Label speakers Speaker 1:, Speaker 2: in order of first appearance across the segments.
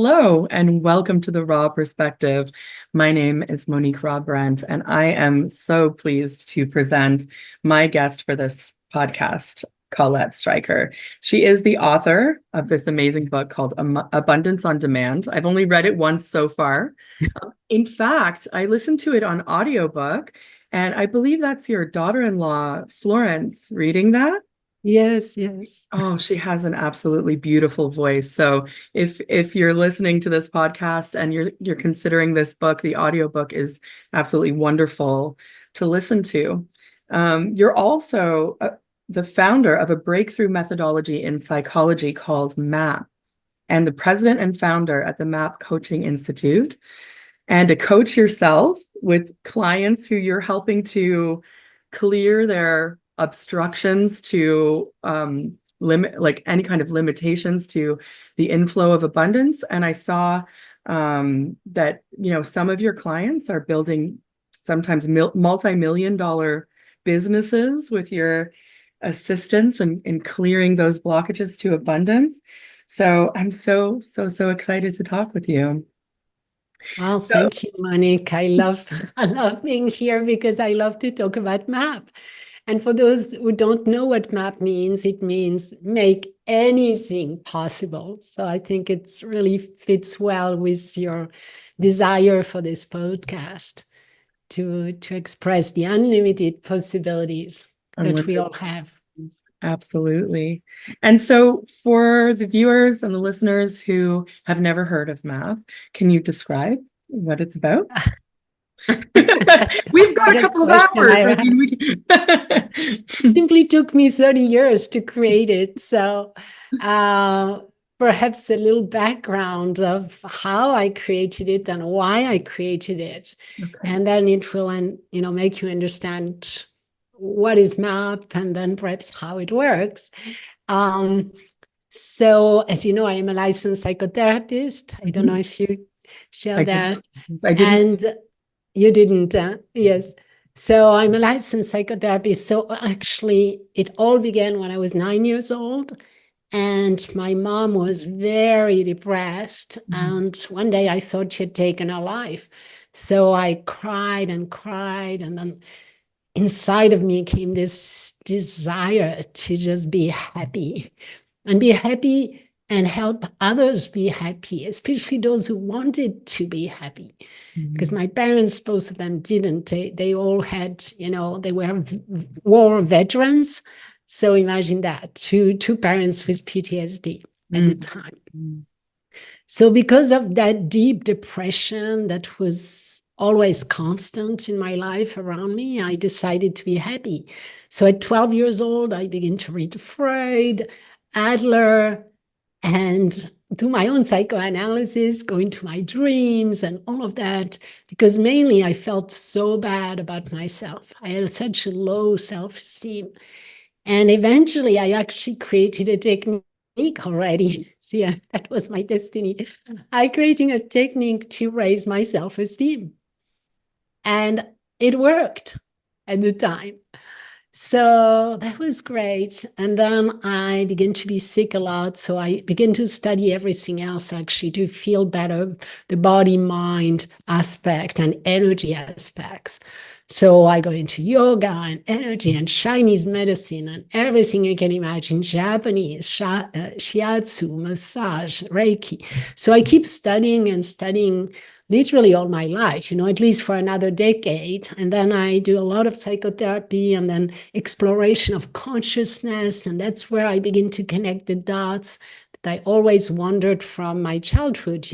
Speaker 1: Hello, and welcome to The Raw Perspective. My name is Monique Raw-Brent, and I am so pleased to present my guest for this podcast, Colette Streicher. She is the author of this amazing book called Abundance on Demand. I've only read it once so far. In fact, I listened to it on audiobook, and I believe that's your daughter-in-law, Florence, reading that.
Speaker 2: Yes, yes.
Speaker 1: Oh, she has an absolutely beautiful voice. So if you're listening to this podcast and you're considering this book, the audiobook is absolutely wonderful to listen to. You're also the founder of a breakthrough methodology in psychology called MAP, and the president and founder at the MAP Coaching Institute, and a coach yourself with clients who you're helping to clear their obstructions to limit, like any kind of limitations to the inflow of abundance. And I saw that, some of your clients are building sometimes multi-million-dollar businesses with your assistance in clearing those blockages to abundance. So I'm so excited to talk with you.
Speaker 2: Well, thank you, Monique. I love being here because I love to talk about MAP. And for those who don't know what MAP means, it means make anything possible. So I think it really fits well with your desire for this podcast to express the unlimited possibilities that we all have.
Speaker 1: Absolutely. And so for the viewers and the listeners who have never heard of MAP, can you describe what it's about? We've got a couple of hours. I mean,
Speaker 2: simply took me 30 years to create it. So perhaps a little background of how I created it and why I created it. Okay. And then it will, make you understand what is MAP and then perhaps how it works. So as you know, I am a licensed psychotherapist. I don't know if you share that.
Speaker 1: I didn't.
Speaker 2: And you didn't, yes. So I'm a licensed psychotherapist. So actually, it all began when I was 9 years old. And my mom was very depressed. And one day I thought she had taken her life. So I cried and cried. And then inside of me came this desire to just be happy and help others be happy, especially those who wanted to be happy. Because my parents, both of them didn't. They all had, they were war veterans. So imagine that, two parents with PTSD at the time. So because of that deep depression that was always constant in my life around me, I decided to be happy. So at 12 years old, I began to read Freud, Adler, and do my own psychoanalysis, go into my dreams and all of that, because mainly I felt so bad about myself. I had such a low self-esteem. And eventually I actually created a technique already. See, that was my destiny. I created a technique to raise my self-esteem. And it worked at the time. So that was great. And then I began to be sick a lot. So I began to study everything else, actually, to feel better, the body, mind aspect and energy aspects. So I got into yoga and energy and Chinese medicine and everything you can imagine, Japanese, shiatsu, massage, Reiki. So I keep studying and studying literally all my life, at least for another decade. And then I do a lot of psychotherapy and then exploration of consciousness. And that's where I begin to connect the dots that I always wondered from my childhood,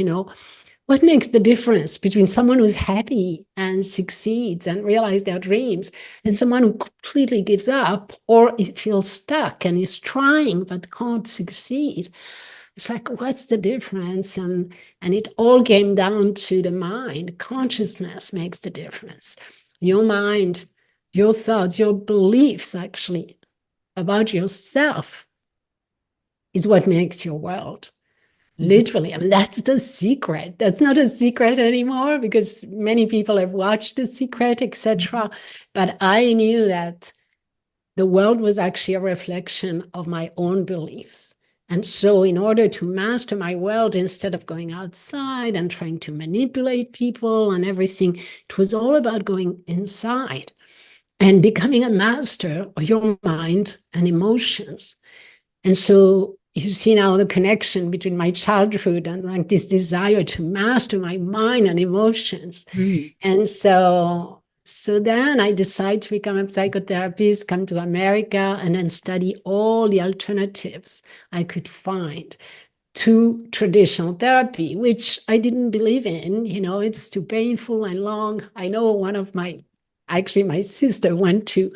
Speaker 2: what makes the difference between someone who's happy and succeeds and realizes their dreams and someone who completely gives up or feels stuck and is trying but can't succeed? It's like, what's the difference? And it all came down to the mind. Consciousness makes the difference. Your mind, your thoughts, your beliefs actually about yourself is what makes your world. Literally, I mean, that's the secret. That's not a secret anymore because many people have watched The Secret, etc. But I knew that the world was actually a reflection of my own beliefs. And so in order to master my world, instead of going outside and trying to manipulate people and everything, it was all about going inside and becoming a master of your mind and emotions. And so you see now the connection between my childhood and like this desire to master my mind and emotions. And so then I decided to become a psychotherapist, come to America, and then study all the alternatives I could find to traditional therapy, which I didn't believe in. It's too painful and long. I know my sister went to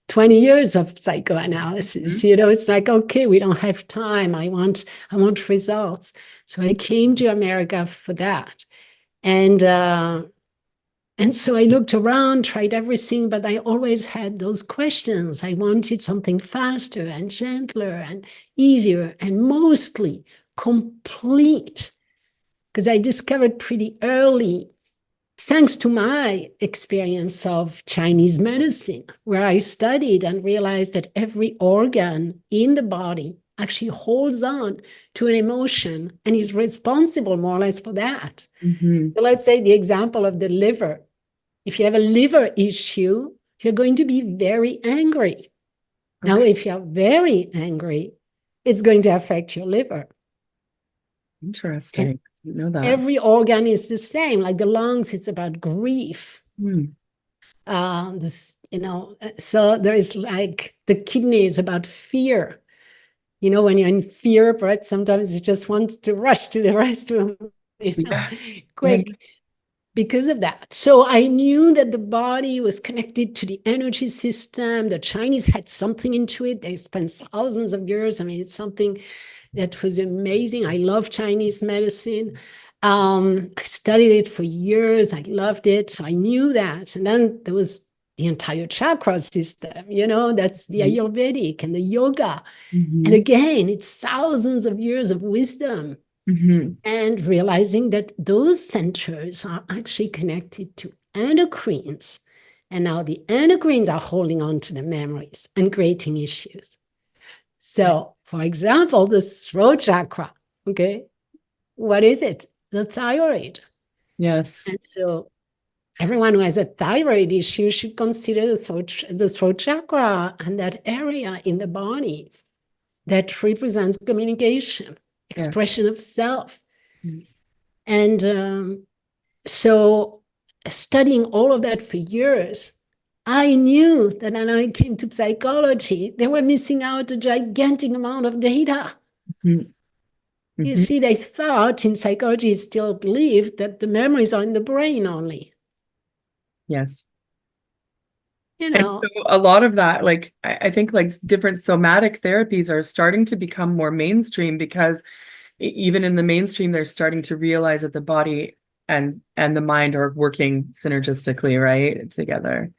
Speaker 2: 20 years of psychoanalysis. It's like, okay, we don't have time. I want results. So I came to America for that. And so I looked around, tried everything, but I always had those questions. I wanted something faster and gentler and easier and mostly complete, because I discovered pretty early, thanks to my experience of Chinese medicine, where I studied and realized that every organ in the body actually holds on to an emotion and is responsible more or less for that. So let's say the example of the liver. If you have a liver issue, you're going to be very angry. Now, if you're very angry, it's going to affect your liver.
Speaker 1: Interesting. I didn't know that.
Speaker 2: Every organ is the same. Like the lungs, it's about grief. So there is like the kidney is about fear. When you're in fear, perhaps sometimes you just want to rush to the restroom, quick. Because of that. So I knew that the body was connected to the energy system. The Chinese had something into it. They spent thousands of years. I mean, it's something that was amazing. I love Chinese medicine. I studied it for years. I loved it. So I knew that. And then there was the entire chakra system, that's the Ayurvedic and the yoga. And again, it's thousands of years of wisdom. And realizing that those centers are actually connected to endocrines. And now the endocrines are holding on to the memories and creating issues. So, for example, the throat chakra, what is it? The thyroid.
Speaker 1: Yes.
Speaker 2: And so everyone who has a thyroid issue should consider the throat chakra and that area in the body that represents communication, expression of self. And so studying all of that for years, I knew that when I came to psychology, they were missing out a gigantic amount of data. You see, they thought in psychology, still believed that the memories are in the brain only.
Speaker 1: Yes. And so a lot of that, like, I think like different somatic therapies are starting to become more mainstream, because even in the mainstream, they're starting to realize that the body and the mind are working synergistically, right, together.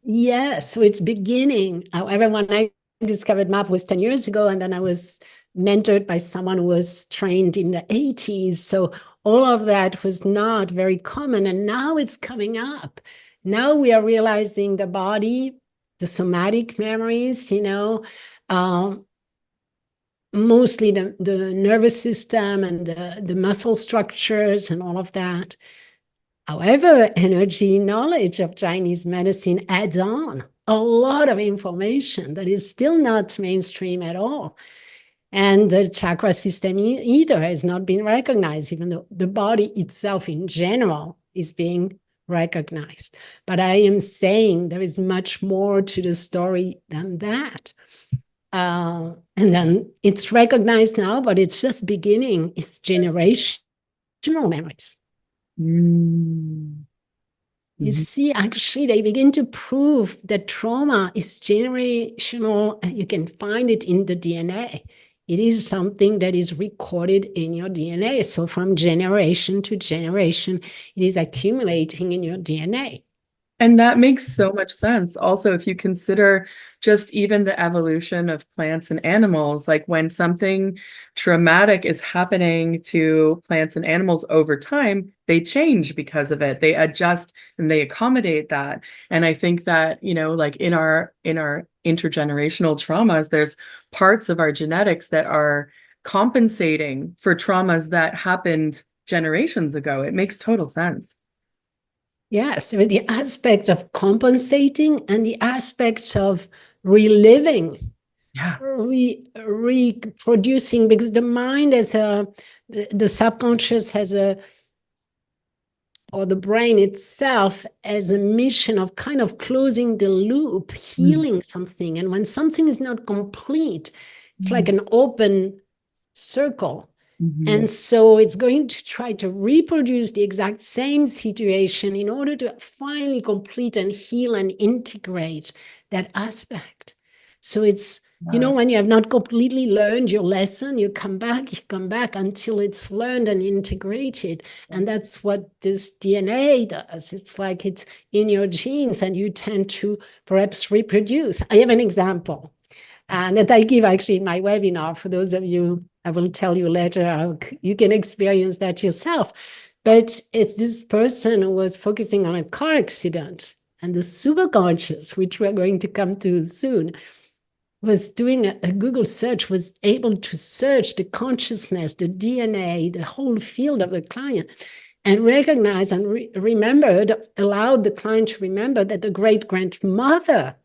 Speaker 2: Yes, so it's beginning. However, when I discovered MAP was 10 years ago, and then I was mentored by someone who was trained in the 80s. So all of that was not very common, and now it's coming up. Now we are realizing the body, the somatic memories, mostly the nervous system and the muscle structures and all of that. However, energy knowledge of Chinese medicine adds on a lot of information that is still not mainstream at all. And the chakra system either has not been recognized, even though the body itself in general is being recognized. But I am saying there is much more to the story than that. And then it's recognized now, but it's just beginning. It's generational memories. You see, actually, they begin to prove that trauma is generational. You can find it in the DNA. It is something that is recorded in your DNA. So from generation to generation, it is accumulating in your DNA.
Speaker 1: And that makes so much sense. Also, if you consider just even the evolution of plants and animals, like when something traumatic is happening to plants and animals over time, they change because of it. They adjust and they accommodate that. And I think that, like in our intergenerational traumas, there's parts of our genetics that are compensating for traumas that happened generations ago. It makes total sense.
Speaker 2: Yes, with the aspect of compensating and the aspect of reliving,
Speaker 1: Yeah.
Speaker 2: reproducing, because the mind the subconscious has or the brain itself as a mission of kind of closing the loop, healing something. And when something is not complete, it's like an open circle. And so it's going to try to reproduce the exact same situation in order to finally complete and heal and integrate that aspect. So it's, you know, when you have not completely learned your lesson, you come back until it's learned and integrated. And that's what this DNA does. It's like it's in your genes and you tend to perhaps reproduce. I have an example that I give actually in my webinar. For those of you, I will tell you later how you can experience that yourself. But it's this person who was focusing on a car accident, and the superconscious, which we're going to come to soon, was doing a Google search, was able to search the consciousness, the DNA, the whole field of the client, and recognize and remembered, allowed the client to remember that the great-grandmother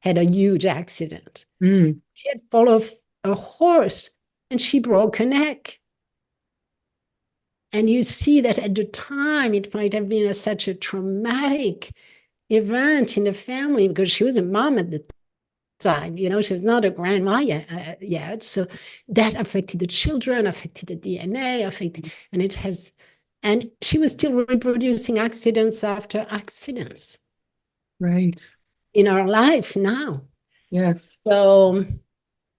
Speaker 2: had a huge accident. She had fallen off a horse and she broke her neck. And you see that at the time, it might have been such a traumatic event in the family because she was a mom at the time, you know, she was not a grandma yet. So that affected the children, affected the DNA, and she was still reproducing accidents after accidents.
Speaker 1: Right.
Speaker 2: In our life now.
Speaker 1: Yes.
Speaker 2: So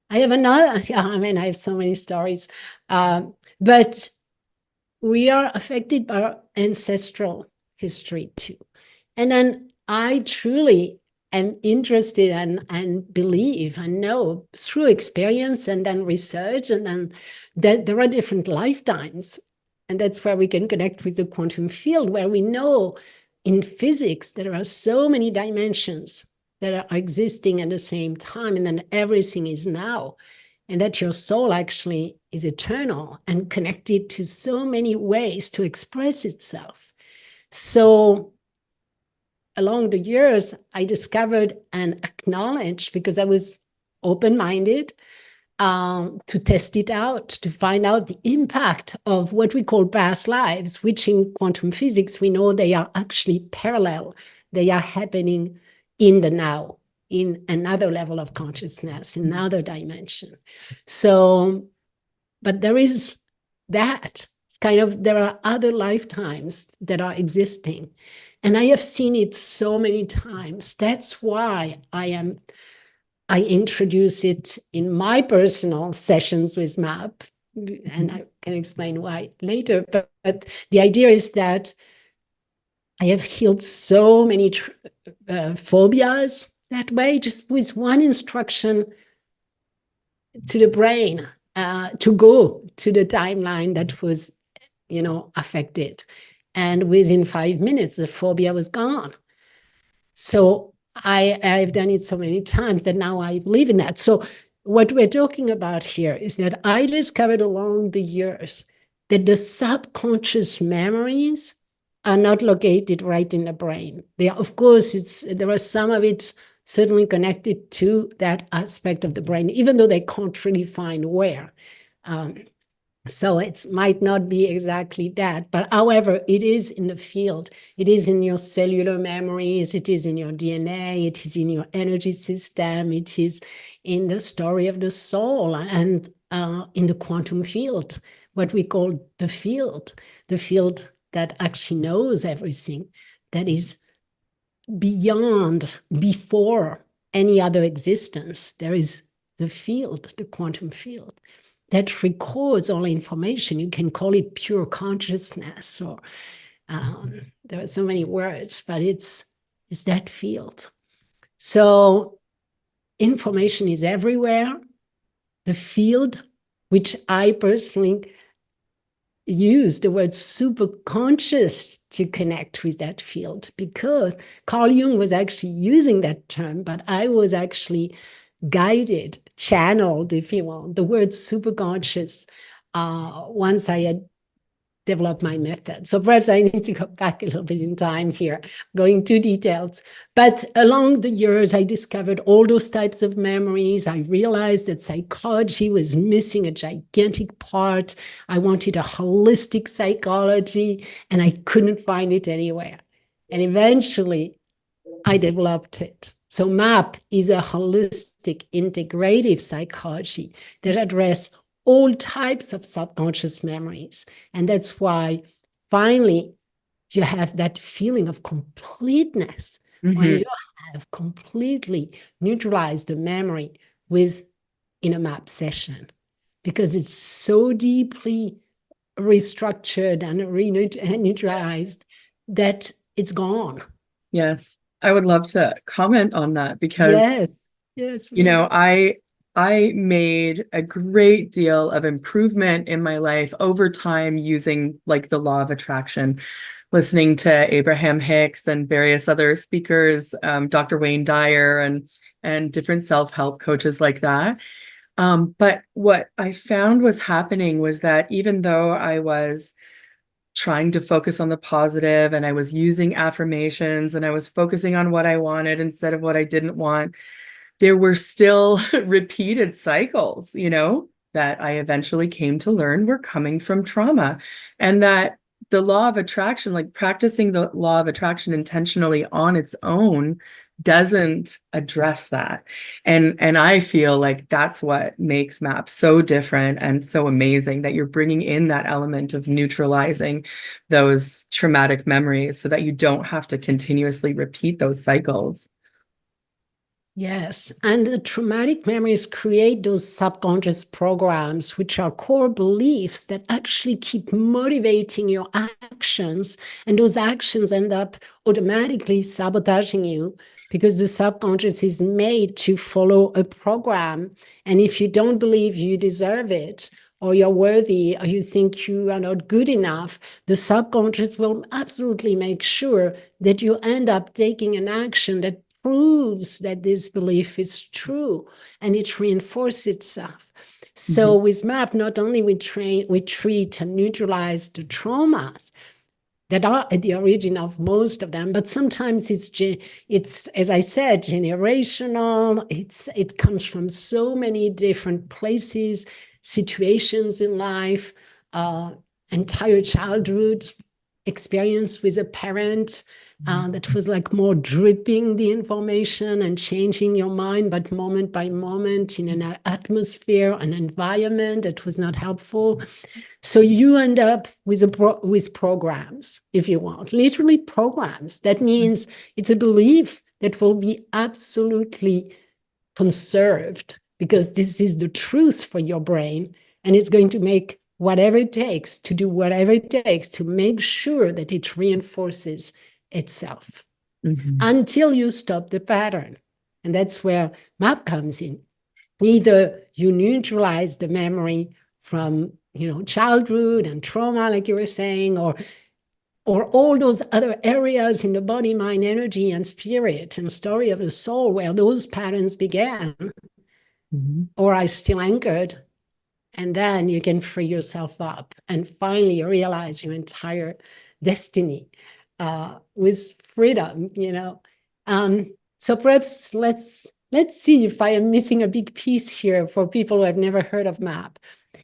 Speaker 2: I have I have so many stories, but we are affected by our ancestral history too. And then I truly am interested and believe and know through experience and then research, and then that there are different lifetimes. And that's where we can connect with the quantum field, where we know in physics there are so many dimensions that are existing at the same time, and then everything is now. And that your soul actually is eternal and connected to so many ways to express itself. So along the years, I discovered and acknowledged, because I was open-minded, to test it out, to find out the impact of what we call past lives, which in quantum physics, we know they are actually parallel. They are happening in the now, in another level of consciousness, in another dimension. So, but there is that. It's kind of, there are other lifetimes that are existing. And I have seen it so many times. That's why I introduce it in my personal sessions with MAP, and I can explain why later. But the idea is that I have healed so many phobias that way, just with one instruction to the brain to go to the timeline that was, you know, affected. And within 5 minutes, the phobia was gone. So I've done it so many times that now I believe in that. So what we're talking about here is that I discovered along the years that the subconscious memories are not located right in the brain. They are, of course, there are some of it certainly connected to that aspect of the brain, even though they can't really find where. So it might not be exactly that, but however, it is in the field. It is in your cellular memories, it is in your DNA, it is in your energy system, it is in the story of the soul, and in the quantum field, what we call the field that actually knows everything, that is beyond, before any other existence. There is the field, the quantum field, that records all information. You can call it pure consciousness, or there are so many words, but it's that field. So information is everywhere. The field, which I personally use the word superconscious to connect with that field, because Carl Jung was actually using that term, but I was actually guided, channeled, if you want, the word superconscious once I had developed my method. So perhaps I need to go back a little bit in time here, going too detailed. But along the years, I discovered all those types of memories. I realized that psychology was missing a gigantic part. I wanted a holistic psychology, and I couldn't find it anywhere. And eventually, I developed it. So MAP is a holistic integrative psychology that addresses all types of subconscious memories. And that's why finally you have that feeling of completeness when you have completely neutralized the memory in a MAP session, because it's so deeply restructured and neutralized that it's gone.
Speaker 1: Yes. I would love to comment on that because,
Speaker 2: yes,
Speaker 1: you know, I made a great deal of improvement in my life over time using like the law of attraction, listening to Abraham Hicks and various other speakers, Dr. Wayne Dyer and different self-help coaches like that. But what I found was happening was that even though I was trying to focus on the positive and I was using affirmations and I was focusing on what I wanted instead of what I didn't want, there were still repeated cycles, you know, that I eventually came to learn were coming from trauma. And that the law of attraction, like practicing the law of attraction intentionally on its own, doesn't address that. And I feel like that's what makes MAP so different and so amazing, that you're bringing in that element of neutralizing those traumatic memories so that you don't have to continuously repeat those cycles.
Speaker 2: Yes, and the traumatic memories create those subconscious programs, which are core beliefs that actually keep motivating your actions. And those actions end up automatically sabotaging you because the subconscious is made to follow a program. And if you don't believe you deserve it, or you're worthy, or you think you are not good enough, the subconscious will absolutely make sure that you end up taking an action that proves that this belief is true, and it reinforces itself. So with MAP, not only we treat and neutralize the traumas that are at the origin of most of them, but sometimes it's as I said, generational. It comes from so many different places, situations in life, entire childhood experience with a parent that was like more dripping the information and changing your mind, but moment by moment in an atmosphere, an environment that was not helpful. So you end up with programs, if you want, literally programs. That means it's a belief that will be absolutely conserved because this is the truth for your brain, and it's going to make whatever it takes to do whatever it takes to make sure that it reinforces itself until you stop the pattern. And that's where MAP comes in. Either you neutralize the memory from, childhood and trauma, like you were saying, or all those other areas in the body, mind, energy, and spirit, and story of the soul where those patterns began, or are still anchored. And then you can free yourself up and finally realize your entire destiny with freedom, So perhaps let's see if I am missing a big piece here for people who have never heard of MAP.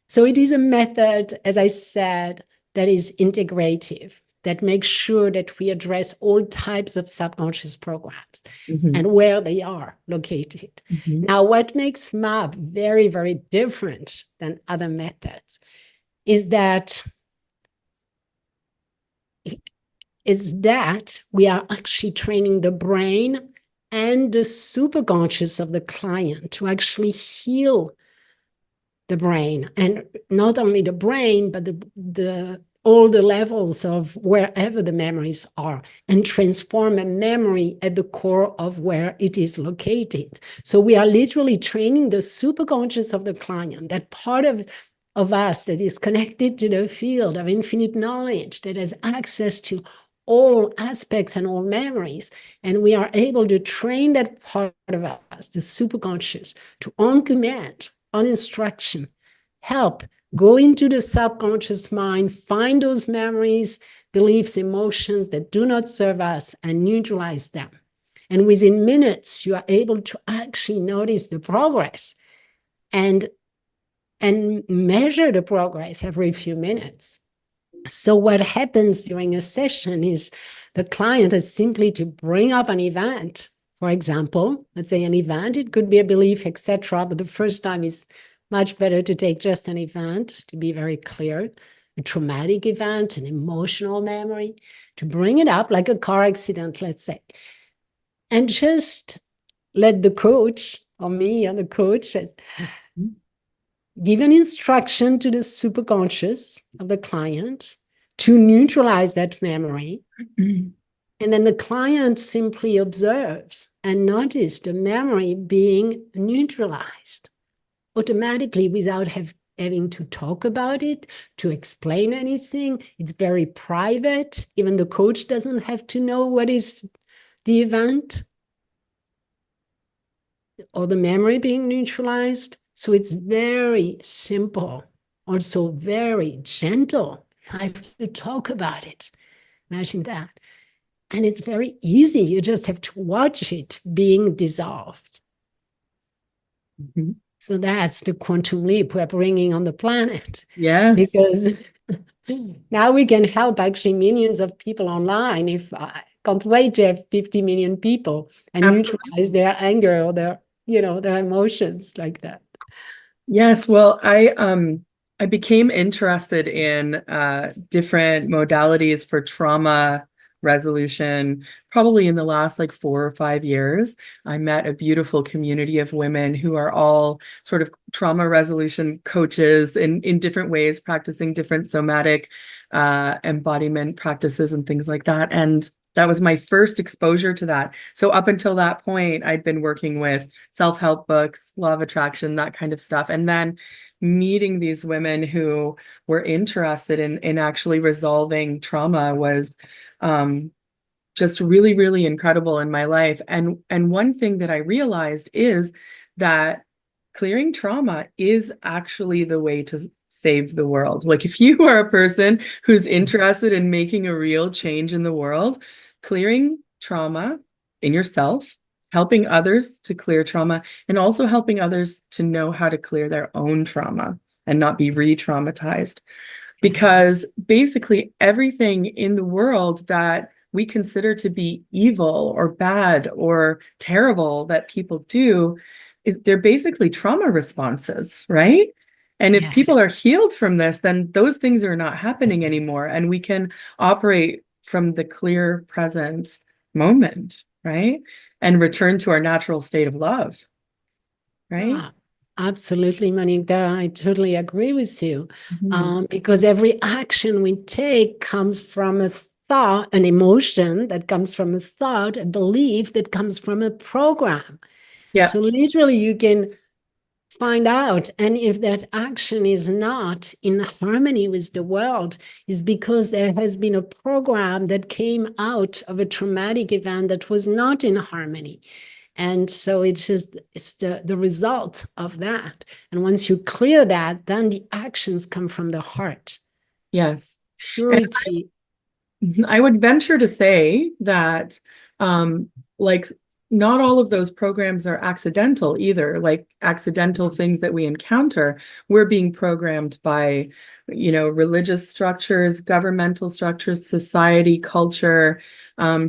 Speaker 2: So it is a method, as I said, that is integrative, that makes sure that we address all types of subconscious programs and where they are located. Now, what makes MAP very, very different than other methods is that we are actually training the brain and the superconscious of the client to actually heal the brain, and not only the brain, but all the levels of wherever the memories are, and transform a memory at the core of where it is located. So we are literally training the superconscious of the client, that part of us that is connected to the field of infinite knowledge, that has access to all aspects and all memories. And we are able to train that part of us, the superconscious, to on command, on instruction, help go into the subconscious mind, find those memories, beliefs, emotions that do not serve us, and neutralize them. And within minutes, you are able to actually notice the progress and measure the progress every few minutes. So what happens during a session is the client is simply to bring up an event. For example, let's say an event, it could be a belief, etc. But the first time is much better to take just an event, to be very clear, a traumatic event, an emotional memory, to bring it up like a car accident, let's say, and just let the coach, or me or the coach, give an instruction to the superconscious of the client to neutralize that memory. And then the client simply observes and notices the memory being neutralized automatically without having to talk about it, to explain anything. It's very private. Even the coach doesn't have to know what is the event or the memory being neutralized. So it's very simple, also very gentle. I have to talk about it. Imagine that. And it's very easy. You just have to watch it being dissolved.
Speaker 1: Mm-hmm.
Speaker 2: So that's the quantum leap we're bringing on the planet.
Speaker 1: Yes.
Speaker 2: Because now we can help actually millions of people online. If I can't wait to have 50 million people and neutralize their anger or their, their emotions like that.
Speaker 1: Yes, well, I became interested in different modalities for trauma resolution probably in the last 4 or 5 years. I met a beautiful community of women who are all sort of trauma resolution coaches in different ways, practicing different somatic embodiment practices and things like that. And that was my first exposure to that. So up until that point, I'd been working with self-help books, law of attraction, that kind of stuff. And then meeting these women who were interested in actually resolving trauma was just really, really incredible in my life. And one thing that I realized is that clearing trauma is actually the way to save the world. If you are a person who's interested in making a real change in the world, clearing trauma in yourself, helping others to clear trauma, and also helping others to know how to clear their own trauma and not be re-traumatized. Because basically everything in the world that we consider to be evil or bad or terrible that people do, they're basically trauma responses, right? And if people are healed from this, then those things are not happening anymore. And we can operate from the clear present moment, right? And return to our natural state of love, right?
Speaker 2: Absolutely, Monica. I totally agree with you. Because every action we take comes from a thought, an emotion that comes from a thought, a belief that comes from a program.
Speaker 1: Yeah.
Speaker 2: So literally you can find out. And if that action is not in harmony with the world, is because there has been a program that came out of a traumatic event that was not in harmony. And so it's the result of that. And once you clear that, then the actions come from the heart.
Speaker 1: Yes.
Speaker 2: Purity.
Speaker 1: I would venture to say that not all of those programs are accidental either, accidental things that we encounter. We're being programmed by, religious structures, governmental structures, society, culture,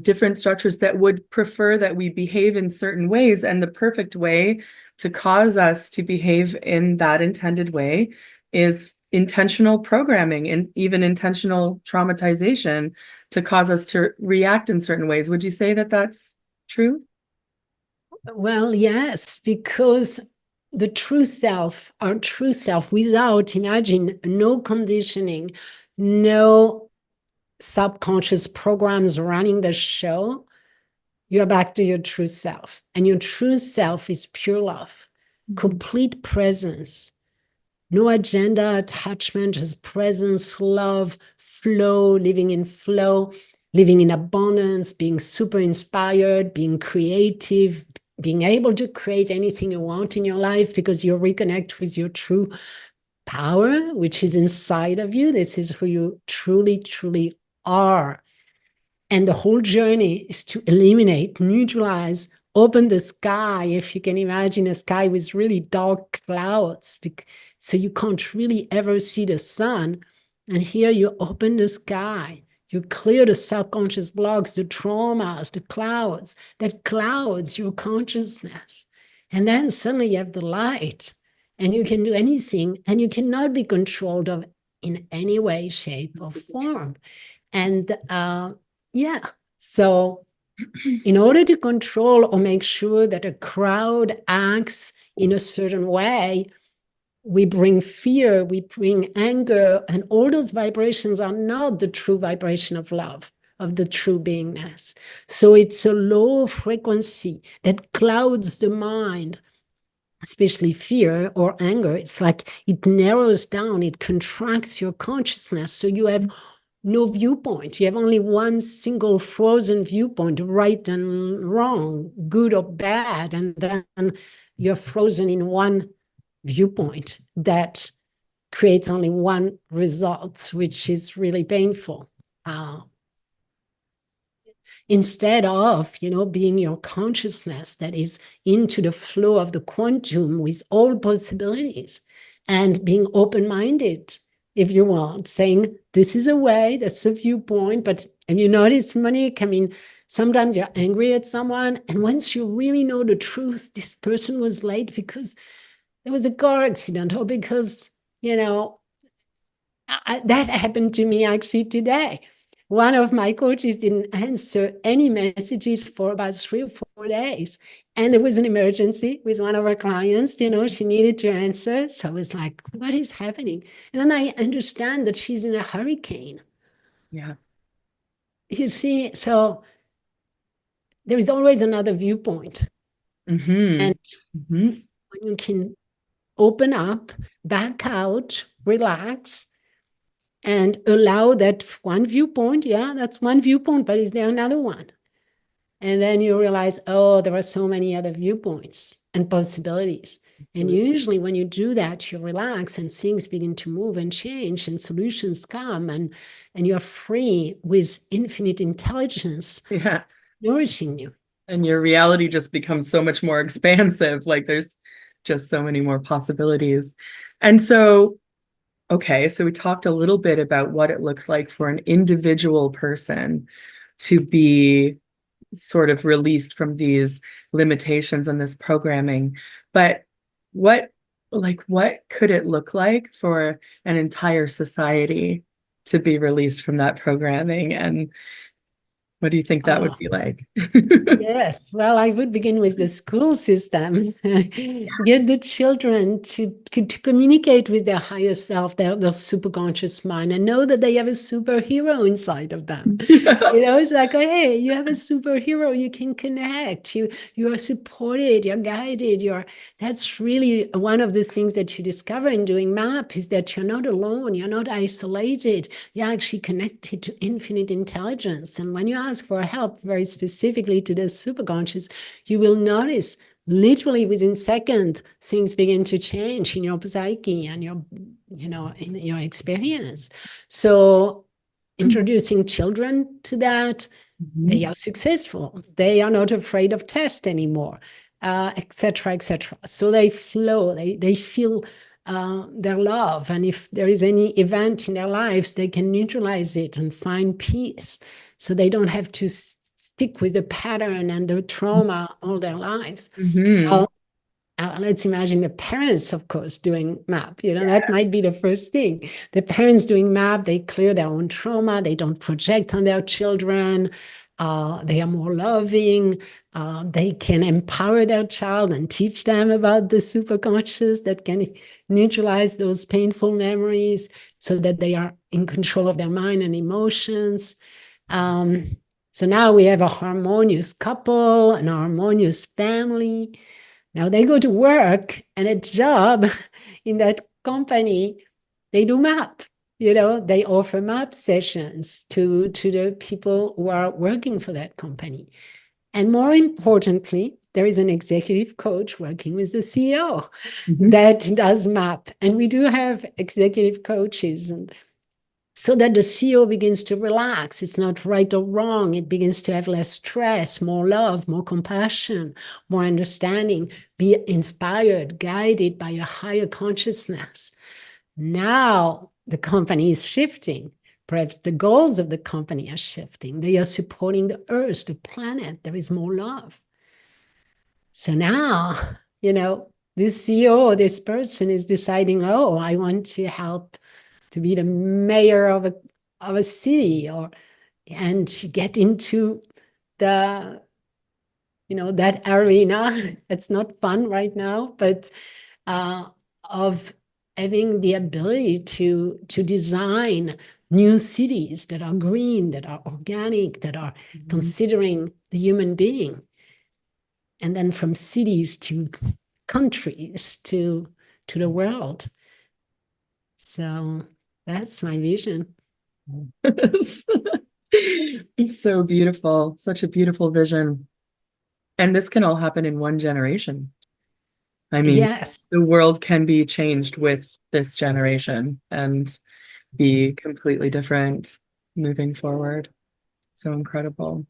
Speaker 1: different structures that would prefer that we behave in certain ways. And the perfect way to cause us to behave in that intended way is intentional programming and even intentional traumatization to cause us to react in certain ways. Would you say that that's true?
Speaker 2: Well, yes, because the true self, our true self, without, imagine, no conditioning, no subconscious programs running the show, you're back to your true self. And your true self is pure love, complete presence, no agenda, attachment, just presence, love, flow, living in flow. living in abundance, being super inspired, being creative, being able to create anything you want in your life because you reconnect with your true power, which is inside of you. This is who you truly, truly are. And the whole journey is to eliminate, neutralize, open the sky. If you can imagine a sky with really dark clouds, so you can't really ever see the sun. And here you open the sky. You clear the subconscious blocks, the traumas, the clouds that clouds your consciousness. And then suddenly you have the light and you can do anything and you cannot be controlled of in any way, shape, or form. And yeah, so in order to control or make sure that a crowd acts in a certain way, we bring fear, we bring anger, and all those vibrations are not the true vibration of love, of the true beingness. So it's a low frequency that clouds the mind, especially fear or anger. It's like it narrows down, it contracts your consciousness. So you have no viewpoint. You have only one single frozen viewpoint, right and wrong, good or bad. And then you're frozen in one viewpoint that creates only one result, which is really painful. Instead of, being your consciousness that is into the flow of the quantum with all possibilities and being open-minded, if you want, saying, this is a way, that's a viewpoint. But have you noticed, Monique? I mean, sometimes you're angry at someone, and once you really know the truth, this person was late because there was a car accident, or because, that happened to me actually today. One of my coaches didn't answer any messages for about 3 or 4 days. And there was an emergency with one of our clients, she needed to answer. So I was like, what is happening? And then I understand that she's in a hurricane.
Speaker 1: Yeah.
Speaker 2: You see, so there is always another viewpoint.
Speaker 1: Mm-hmm.
Speaker 2: And
Speaker 1: Mm-hmm.
Speaker 2: when you can open up, back out, relax, and allow that one viewpoint. Yeah, that's one viewpoint, but is there another one? And then you realize, oh, there are so many other viewpoints and possibilities. And usually when you do that, you relax and things begin to move and change and solutions come and you're free with infinite intelligence nourishing you.
Speaker 1: And your reality just becomes so much more expansive. Like there's just so many more possibilities. And so, okay, so we talked a little bit about what it looks like for an individual person to be sort of released from these limitations and this programming. But what could it look like for an entire society to be released from that programming? And what do you think that would be like?
Speaker 2: Yes, well, I would begin with the school system. Get the children to communicate with their higher self, their superconscious mind, and know that they have a superhero inside of them. It's like, oh, hey, you have a superhero, you can connect, you are supported, you're guided, that's really one of the things that you discover in doing MAP is that you're not alone, you're not isolated, you're actually connected to infinite intelligence. And when you ask for help very specifically to the superconscious, you will notice literally within seconds things begin to change in your psyche and in your experience. So introducing children to that, they are successful, they are not afraid of tests anymore, etc., etc. So they flow, they feel their love, and if there is any event in their lives, they can neutralize it and find peace. So they don't have to stick with the pattern and the trauma all their lives. Let's imagine the parents, of course, doing MAP. That might be the first thing. The parents doing MAP, they clear their own trauma. They don't project on their children. They are more loving. They can empower their child and teach them about the superconscious that can neutralize those painful memories so that they are in control of their mind and emotions. So now we have a harmonious couple, an harmonious family. Now they go to work and a job in that company, they do MAP. they offer MAP sessions to the people who are working for that company. And more importantly, there is an executive coach working with the CEO that does MAP. And we do have executive coaches, and so that the CEO begins to relax. It's not right or wrong. It begins to have less stress, more love, more compassion, more understanding, be inspired, guided by a higher consciousness. Now the company is shifting. Perhaps the goals of the company are shifting. They are supporting the earth, the planet. There is more love. So now, this CEO, this person is deciding, oh, I want to help to be the mayor of a city, and to get into the, that arena. It's not fun right now, but of having the ability to design new cities that are green, that are organic, that are considering the human being. And then from cities to countries to the world. So that's my vision.
Speaker 1: It's so beautiful. Such a beautiful vision. And this can all happen in one generation. I mean,
Speaker 2: yes,
Speaker 1: the world can be changed with this generation and be completely different moving forward. So incredible.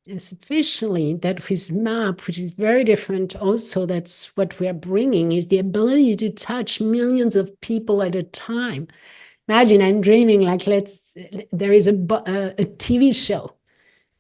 Speaker 2: especially that with MAP, which is very different also, that's what we are bringing, is the ability to touch millions of people at a time. Imagine I'm dreaming like there is a TV show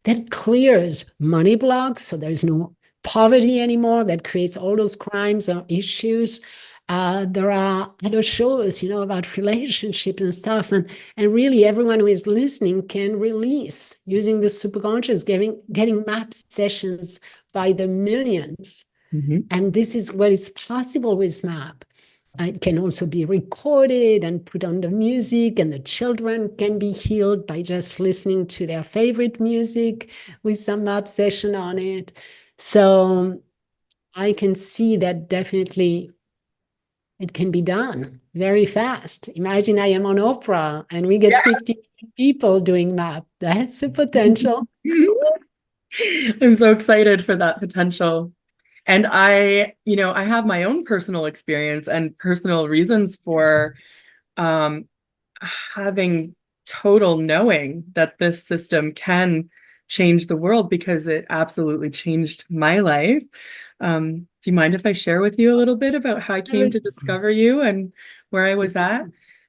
Speaker 2: that clears money blocks, so there's no poverty anymore, that creates all those crimes or issues. There are other shows, about relationships and stuff, and really everyone who is listening can release using the superconscious, getting MAP sessions by the millions. And this is what is possible with MAP. It can also be recorded and put on the music, and the children can be healed by just listening to their favorite music with some MAP session on it. So I can see that definitely it can be done very fast. Imagine I am on Oprah and we get 50 people doing MAP. That's the potential.
Speaker 1: I'm so excited for that potential. And I have my own personal experience and personal reasons for having total knowing that this system can change the world, because it absolutely changed my life. Do you mind if I share with you a little bit about how I came to discover you and where I was at?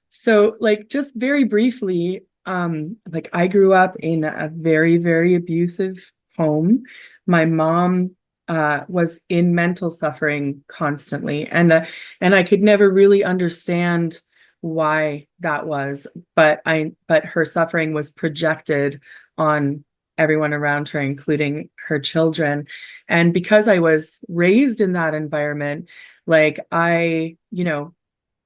Speaker 1: So, just very briefly, I grew up in a very, very abusive home. My mom was in mental suffering constantly, and I could never really understand why that was, but her suffering was projected on everyone around her, including her children. And because I was raised in that environment,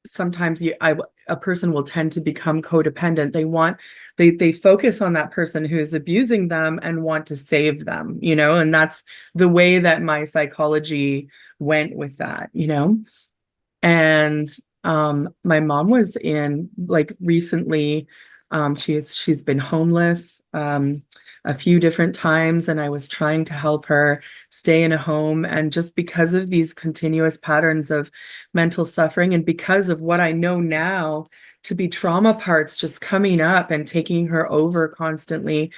Speaker 1: sometimes a person will tend to become codependent. They focus on that person who is abusing them and want to save them, and that's the way that my psychology went with that, And my mom was in recently, she's been homeless a few different times, and I was trying to help her stay in a home. And just because of these continuous patterns of mental suffering, and because of what I know now to be trauma parts just coming up and taking her over constantly,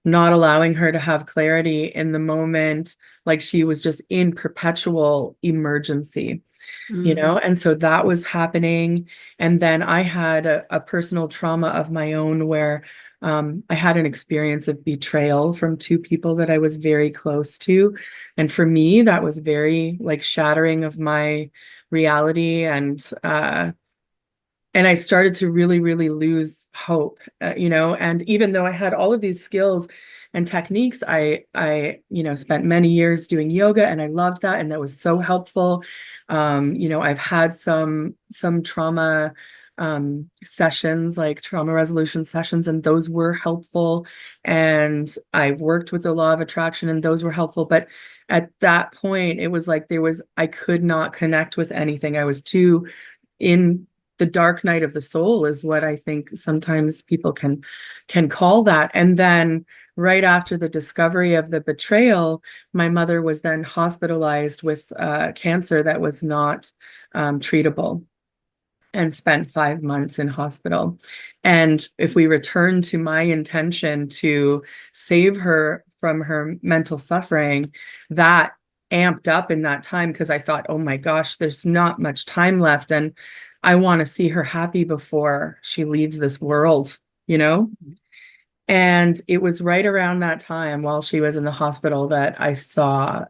Speaker 1: not allowing her to have clarity in the moment, she was just in perpetual emergency. And so that was happening. And then I had a personal trauma of my own where I had an experience of betrayal from two people that I was very close to. And for me, that was very shattering of my reality. And I started to really, really lose hope, and even though I had all of these skills and techniques, I spent many years doing yoga, and I loved that. And that was so helpful. I've had some trauma sessions, like trauma resolution sessions, and those were helpful. And I've worked with the law of attraction, and those were helpful. But at that point, it was I could not connect with anything. I was too in the dark night of the soul is what I think sometimes people can call that. And then right after the discovery of the betrayal, my mother was then hospitalized with cancer that was not treatable, and spent 5 months in hospital. And if we return to my intention to save her from her mental suffering, that amped up in that time, because I thought, oh my gosh, there's not much time left. And I want to see her happy before she leaves this world, you know? And it was right around that time while she was in the hospital that I saw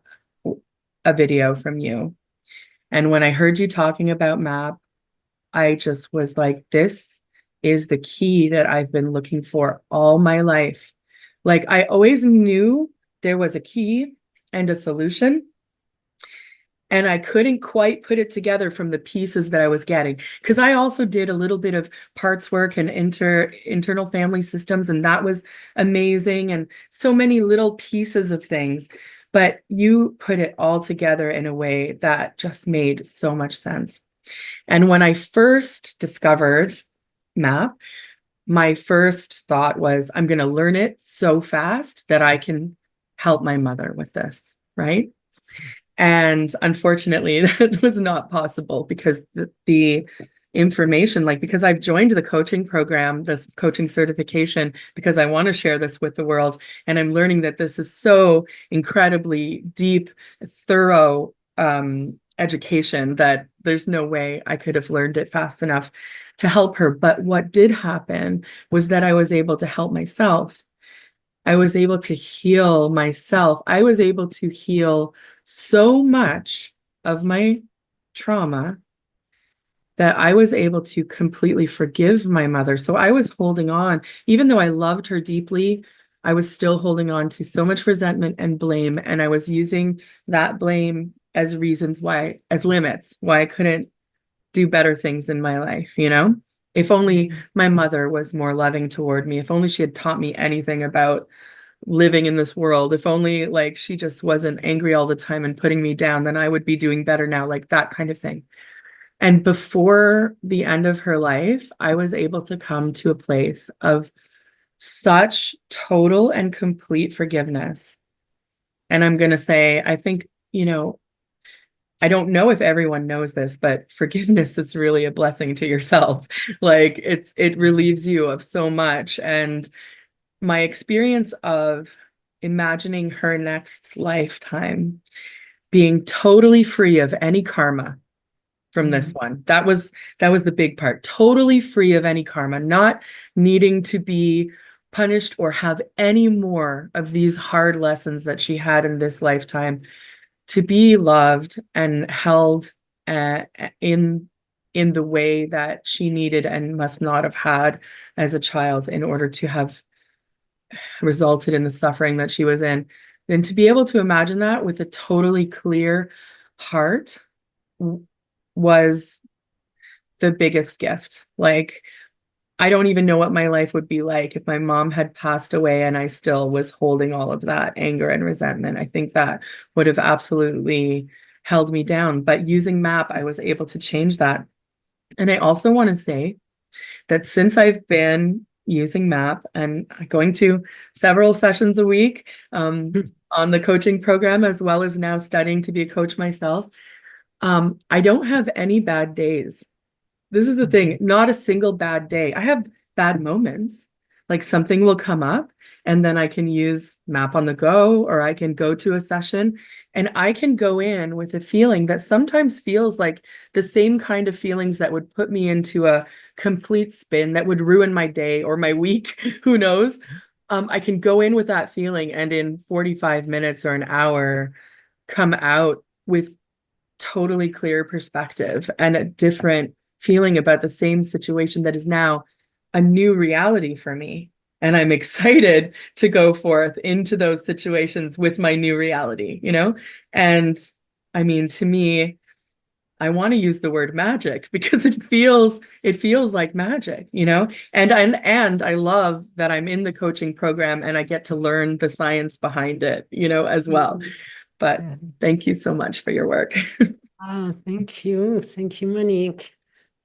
Speaker 1: a video from you. And when I heard you talking about MAP, I just was like, this is the key that I've been looking for all my life. Like, I always knew there was a key and a solution, and I couldn't quite put it together from the pieces that I was getting. Because I also did a little bit of parts work and internal family systems, and that was amazing, and so many little pieces of things. But you put it all together in a way that just made so much sense. And when I first discovered MAP, my first thought was, I'm going to learn it so fast that I can help my mother with this, right? And unfortunately, that was not possible, because the information, like, because I've joined the coaching program, this coaching certification, because I want to share this with the world. And I'm learning that this is so incredibly deep, thorough education that there's no way I could have learned it fast enough to help her. But what did happen was that I was able to help myself. I was able to heal myself. I was able to heal so much of my trauma that I was able to completely forgive my mother. So I was holding on, even though I loved her deeply, I was still holding on to so much resentment and blame. And I was using that blame as reasons why, as limits, why I couldn't do better things in my life, you know? If only my mother was more loving toward me, if only she had taught me anything about living in this world, if only like she just wasn't angry all the time and putting me down, then I would be doing better now, like that kind of thing. And before the end of her life, I was able to come to a place of such total and complete forgiveness. And I'm going to say, I think, you know, I don't know if everyone knows this, but forgiveness is really a blessing to yourself. Like it relieves you of so much. And my experience of imagining her next lifetime being totally free of any karma from this one, that was the big part. Totally free of any karma, not needing to be punished or have any more of these hard lessons that she had in this lifetime, to be loved and held in the way that she needed and must not have had as a child in order to have resulted in the suffering that she was in. And to be able to imagine that with a totally clear heart was the biggest gift. Like, I don't even know what my life would be like if my mom had passed away and I still was holding all of that anger and resentment. I think that would have absolutely held me down. But using MAP, I was able to change that. And I also want to say that since I've been using MAP and going to several sessions a week on the coaching program, as well as now studying to be a coach myself, I don't have any bad days. This is the thing, not a single bad day. I have bad moments, like something will come up and then I can use MAP on the go, or I can go to a session and I can go in with a feeling that sometimes feels like the same kind of feelings that would put me into a complete spin that would ruin my day or my week, who knows? I can go in with that feeling and in 45 minutes or an hour come out with totally clear perspective and a different feeling about the same situation that is now a new reality for me. And I'm excited to go forth into those situations with my new reality, you know? And I mean, to me, I want to use the word magic because it feels like magic, you know? And I love that I'm in the coaching program and I get to learn the science behind it, you know, as well. But thank you so much for your work.
Speaker 2: Oh, thank you. Thank you, Monique.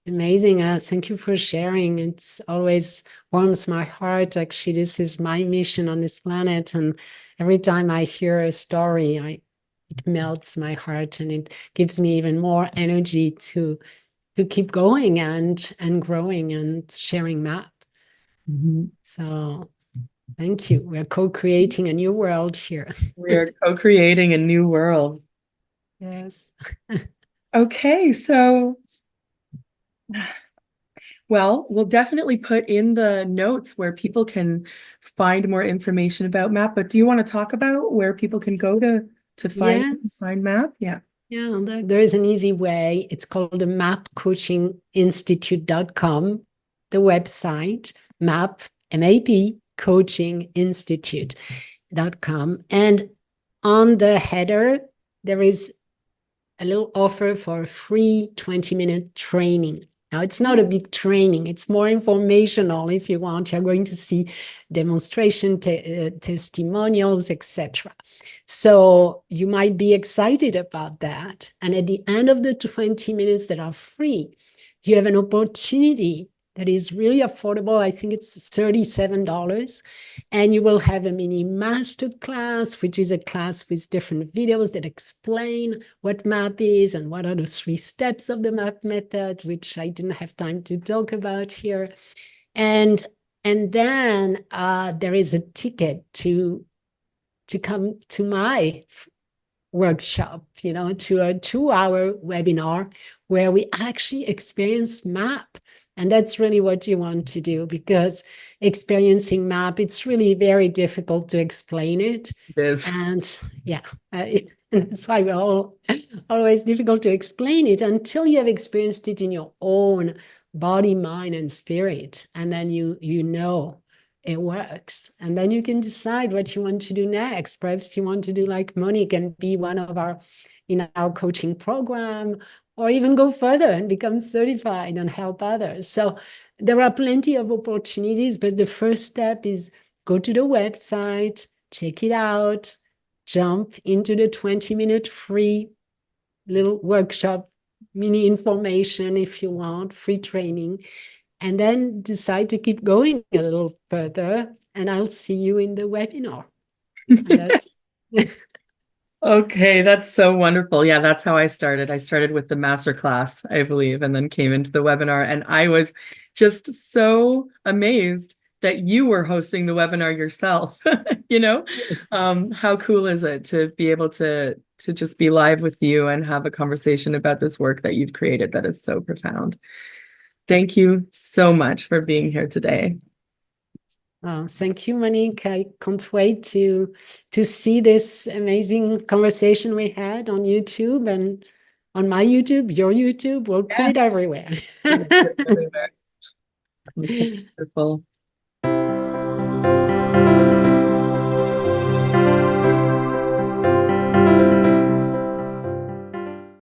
Speaker 2: Amazing. Thank you for sharing. It's always warms my heart. Actually, this is my mission on this planet. And every time I hear a story, it melts my heart and it gives me even more energy to keep going and growing and sharing MAP. So thank you. We're co-creating a new world here.
Speaker 1: We are co-creating a new world.
Speaker 2: Yes.
Speaker 1: Okay, so well, we'll definitely put in the notes where people can find more information about MAP, but do you want to talk about where people can go to
Speaker 2: Yes.
Speaker 1: find MAP? Yeah.
Speaker 2: Yeah, there is an easy way. It's called the mapcoachinginstitute.com, the website, MAP, M-A-P, coachinginstitute.com. And on the header, there is a little offer for a free 20-minute training. Now, it's not a big training. It's more informational. If you want, you're going to see demonstration, testimonials, etc. So you might be excited about that. And at the end of the 20 minutes that are free, you have an opportunity that is really affordable. I think it's $37. And you will have a mini masterclass, which is a class with different videos that explain what MAP is and what are the 3 steps of the MAP method, which I didn't have time to talk about here. And then there is a ticket to come to my workshop, to a 2-hour webinar where we actually experience MAP. And that's really what you want to do, because experiencing MAP, it's really very difficult to explain it.
Speaker 1: It is.
Speaker 2: And yeah, and that's why we're always difficult to explain it until you have experienced it in your own body, mind, and spirit. And then you know it works. And then you can decide what you want to do next. Perhaps you want to do like Monique and be one of our in our coaching program, or even go further and become certified and help others. So there are plenty of opportunities, but the first step is go to the website, check it out, jump into the 20-minute free little workshop, mini information if you want, free training, and then decide to keep going a little further, and I'll see you in the webinar.
Speaker 1: Okay, that's so wonderful. Yeah, that's how I started. I started with the masterclass, I believe, and then came into the webinar. And I was just so amazed that you were hosting the webinar yourself. How cool is it to be able to just be live with you and have a conversation about this work that you've created that is so profound. Thank you so much for being here today.
Speaker 2: Oh, thank you, Monique. I can't wait to see this amazing conversation we had on YouTube and on my YouTube, your YouTube. We'll put it everywhere.
Speaker 1: Wonderful.